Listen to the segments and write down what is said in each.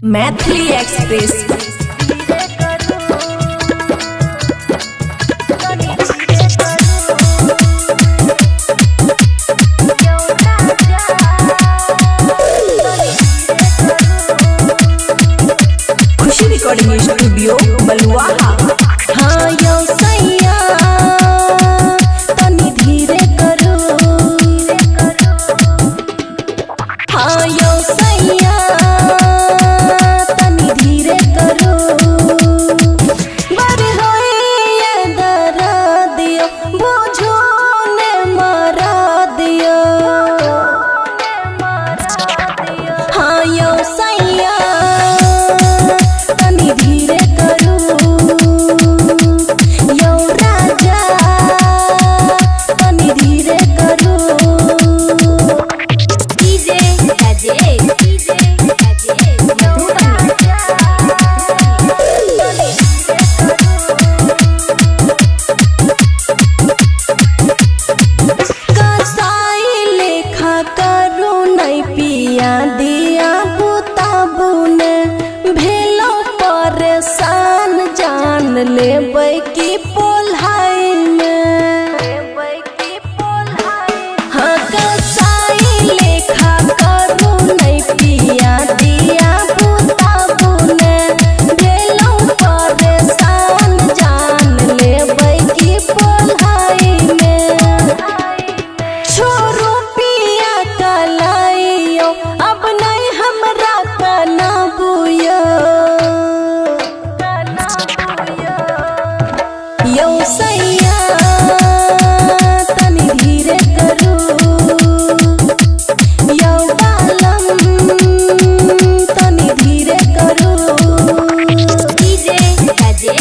Maithili express. खुशी recording studio बलुआहा। हाँ यो सैया तनी धीरे करो, हाँ यो सैया तनी धीरे करो। बर होए ये दरा दियो, बुझो ने मारा दियो। हाँ यो सैया तनी धीरे करो, यो राजा तनी धीरे करो। डीजे राजे यो राजा कसाई लेखा करो नहीं पिया दिया बुताबू ने भेलो परेशान जान लेबै की पोल्हाई में। हाँ कसाई लेखा करो नहीं पिया दिया बुताबू ने भेलो परेशान जान लेबै की पोल्हाई में। छोरो पिया कलाइयो अब नहीं हमरा कना बुयो। यो सैया तनी धीरे करो, यो बालम तनी धीरे करो। डीजे राजे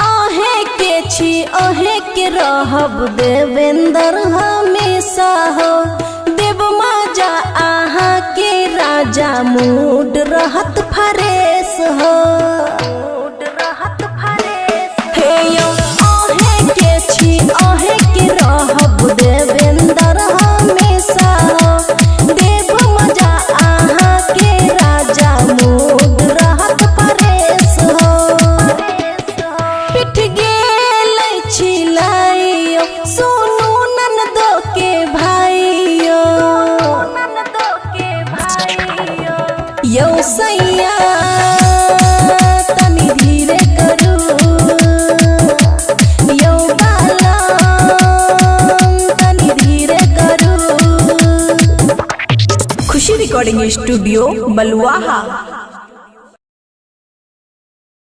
आहे के छी आहे के रहब देवेंद्र हमेशा हो। देव माजा आहा के राजा मूड रहत फरेश हो। हे यो आहे के छी आहे के रहब देवेंद्र हमेशा हो। देव माजा आहा के राजा मूड रहत फरेश हो। पिट गेल छिलाइयो सोनू ननदो के भाइयो। यो सैया तनी धीरे करो, यो बालम तनी धीरे करो। खुशी रिकॉर्डिंग स्टूडियो बलुआहा।